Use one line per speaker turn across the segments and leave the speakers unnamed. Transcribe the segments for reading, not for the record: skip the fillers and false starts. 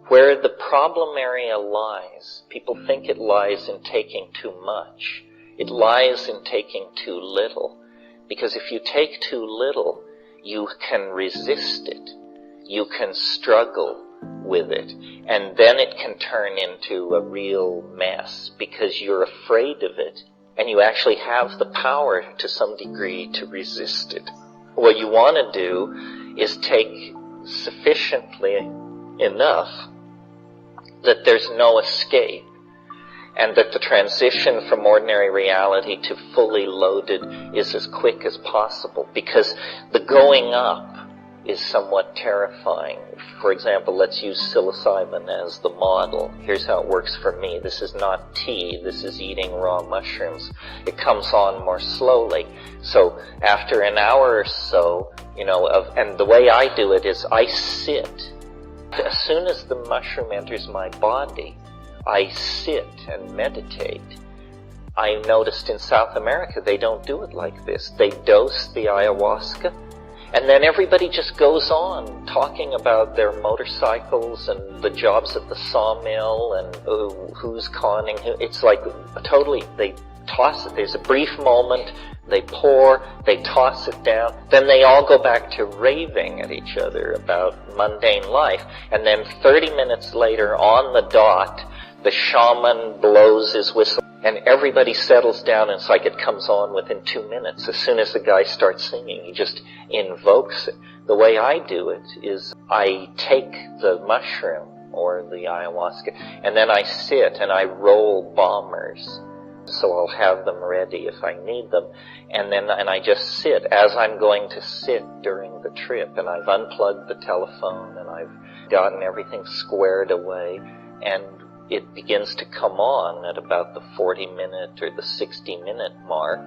Where the problem area lies, people think it lies in taking too much. It lies in taking too little. Because if you take too little, you can resist it. You can struggle with it. And then it can turn into a real mess because you're afraid of it. And you actually have the power to some degree to resist it. What you want to do is take sufficiently enough that there's no escape, and that the transition from ordinary reality to fully loaded is as quick as possible, because the going up is somewhat terrifying. For example, let's use psilocybin as the model. Here's how it works for me. This is not tea, this is eating raw mushrooms. It comes on more slowly. So after an hour or so, and the way I do it is I sit. As soon as the mushroom enters my body, I sit and meditate. I noticed in South America they don't do it like this. They dose the ayahuasca, and then everybody just goes on talking about their motorcycles and the jobs at the sawmill and who's conning who. It's like totally, they toss it. There's a brief moment, they pour, they toss it down, then they all go back to raving at each other about mundane life, and then 30 minutes later, on the dot, the shaman blows his whistle, and everybody settles down, and it's like it comes on within 2 minutes. As soon as the guy starts singing, he just invokes it. The way I do it is I take the mushroom, or the ayahuasca, and then I sit and I roll bombers. So I'll have them ready if I need them. And I just sit as I'm going to sit during the trip. And I've unplugged the telephone and I've gotten everything squared away. And it begins to come on at about the 40-minute or the 60-minute mark.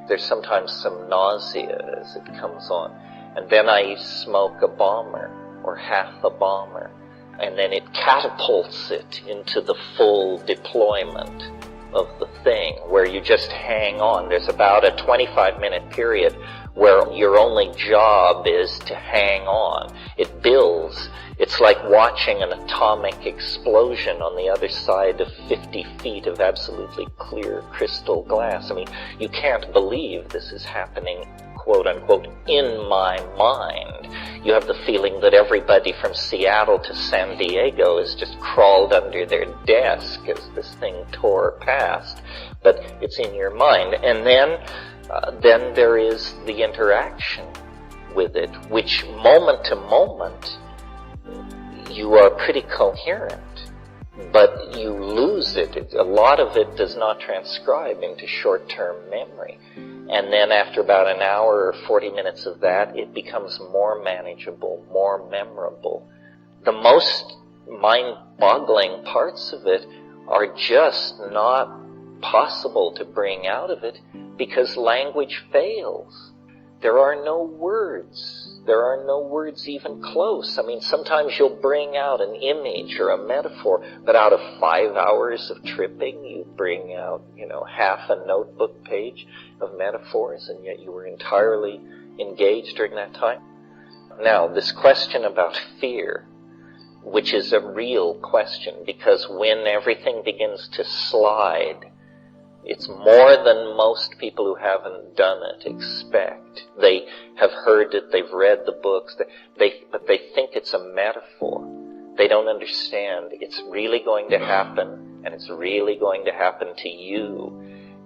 There's sometimes some nausea as it comes on. And then I smoke a bomber or half a bomber. And then it catapults it into the full deployment of the thing, where you just hang on. There's about a 25-minute period where your only job is to hang on. It builds. It's like watching an atomic explosion on the other side of 50 feet of absolutely clear crystal glass. I mean, you can't believe this is happening, quote unquote, in my mind. You have the feeling that everybody from Seattle to San Diego has just crawled under their desk as this thing tore past, but it's in your mind. And then there is the interaction with it, which moment to moment you are pretty coherent, but you lose it. A lot of it does not transcribe into short-term memory. And then after about an hour or 40 minutes of that, it becomes more manageable, more memorable. The most mind-boggling parts of it are just not possible to bring out of it because language fails. There are no words. There are no words even close. I mean, sometimes you'll bring out an image or a metaphor, but out of 5 hours of tripping, you bring out, half a notebook page of metaphors, and yet you were entirely engaged during that time. Now, this question about fear, which is a real question, because when everything begins to slide, it's more than most people who haven't done it expect. They have heard it, they've read the books, but they think it's a metaphor. They don't understand it's really going to happen, and it's really going to happen to you.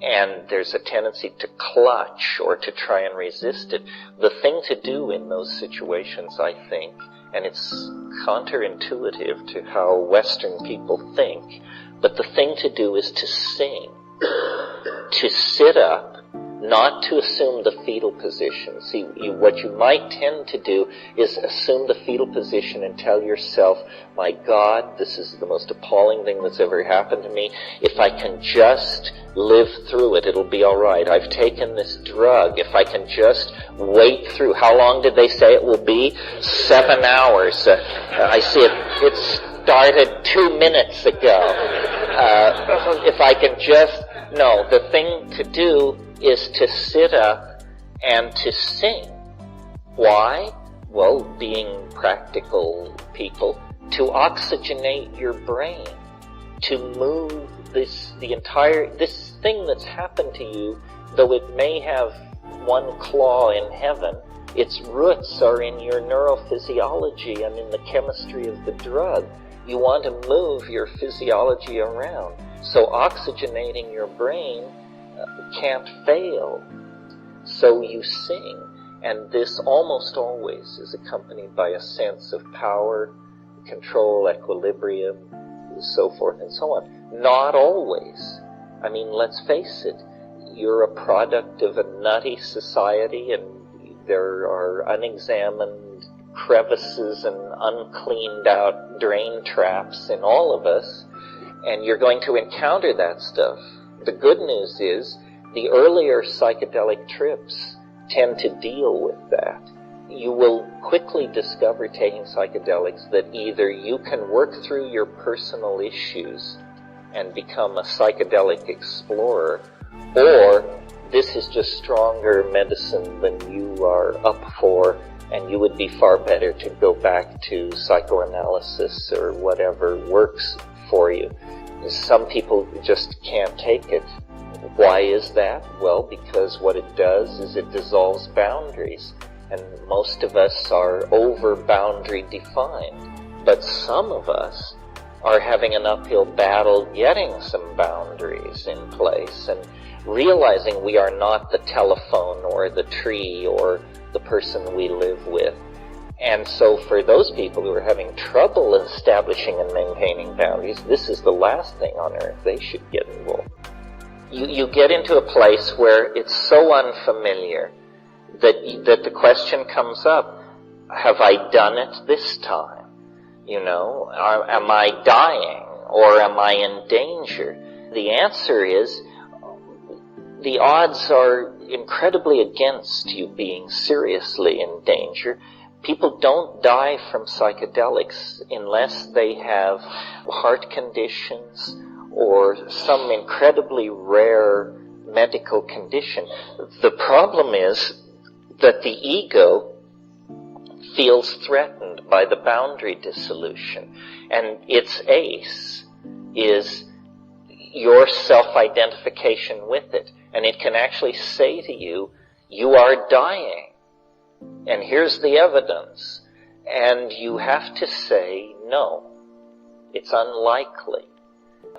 And there's a tendency to clutch or to try and resist it. The thing to do in those situations, I think, and it's counterintuitive to how Western people think, but the thing to do is to sing. To sit up, not to assume the fetal position. See, what you might tend to do is assume the fetal position and tell yourself, my God, this is the most appalling thing that's ever happened to me. If I can just live through it, it'll be all right. I've taken this drug. If I can just wait through. How long did they say it will be? 7 hours. I see it started 2 minutes ago. If I can just... No, the thing to do is to sit up and to sing. Why? Well, being practical people, to oxygenate your brain, to move this thing that's happened to you, though it may have one claw in heaven, its roots are in your neurophysiology and in the chemistry of the drug. You want to move your physiology around. So oxygenating your brain can't fail. So you sing, and this almost always is accompanied by a sense of power, control, equilibrium, so forth and so on. Not always. I mean, let's face it, you're a product of a nutty society, and there are unexamined crevices and uncleaned out drain traps in all of us, and you're going to encounter that stuff. The good news is the earlier psychedelic trips tend to deal with that. You will quickly discover, taking psychedelics, that either you can work through your personal issues and become a psychedelic explorer, or this is just stronger medicine than you are up for, and you would be far better to go back to psychoanalysis or whatever works for you. Some people just can't take it. Why is that? Well, because what it does is it dissolves boundaries, and most of us are over boundary defined. But some of us are having an uphill battle getting some boundaries in place and realizing we are not the telephone or the tree or the person we live with. And so for those people who are having trouble establishing and maintaining boundaries, this is the last thing on earth they should get involved. You get into a place where it's so unfamiliar that the question comes up, have I done it this time? You know, am I dying or am I in danger? The answer is, the odds are incredibly against you being seriously in danger. People don't die from psychedelics unless they have heart conditions or some incredibly rare medical condition. The problem is that the ego feels threatened by the boundary dissolution, and its ace is your self-identification with it. And it can actually say to you, you are dying, and here's the evidence. And you have to say, no, it's unlikely,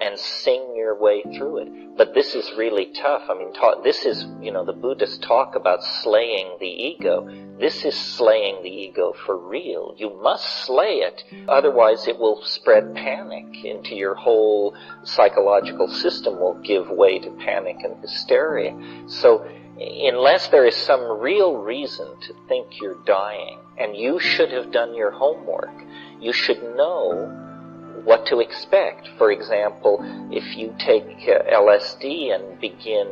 and sing your way through it. But this is really tough. I mean, this is, the Buddhists talk about slaying the ego. This is slaying the ego for real. You must slay it, otherwise it will spread panic into your whole psychological system, will give way to panic and hysteria. So unless there is some real reason to think you're dying, and you should have done your homework, you should know what to expect. For example, if you take LSD and begin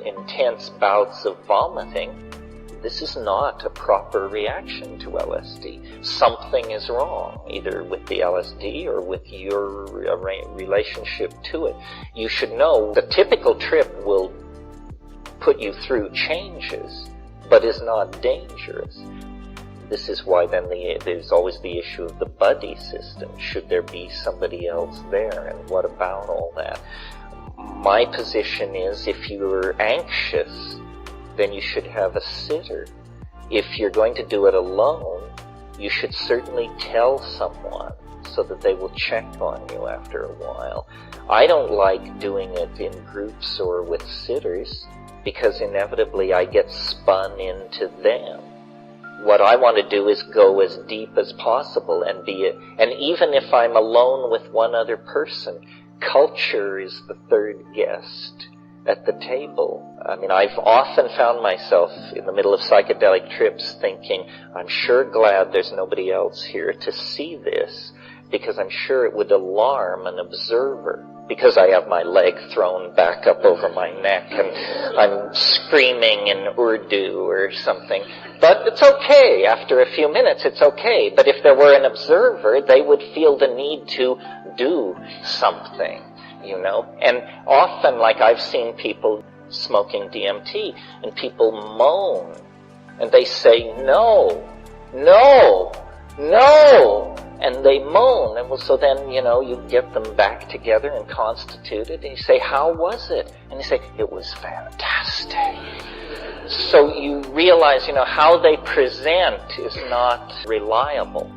intense bouts of vomiting, this is not a proper reaction to LSD. Something is wrong, either with the LSD or with your relationship to it. You should know the typical trip will put you through changes, but is not dangerous. This is why then there's always the issue of the buddy system. Should there be somebody else there, and what about all that? My position is, if you're anxious, then you should have a sitter. If you're going to do it alone, you should certainly tell someone so that they will check on you after a while. I don't like doing it in groups or with sitters, because inevitably I get spun into them. What I want to do is go as deep as possible and and even if I'm alone with one other person, culture is the third guest at the table. I mean, I've often found myself in the middle of psychedelic trips thinking, I'm sure glad there's nobody else here to see this, because I'm sure it would alarm an observer. Because I have my leg thrown back up over my neck and I'm screaming in Urdu or something. But it's okay. After a few minutes, it's okay. But if there were an observer, they would feel the need to do something, And often, like I've seen people smoking DMT, and people moan, and they say, no, no, no. and they moan. And well, so then, you get them back together and constituted, and you say, how was it? And they say, it was fantastic. So you realize, how they present is not reliable.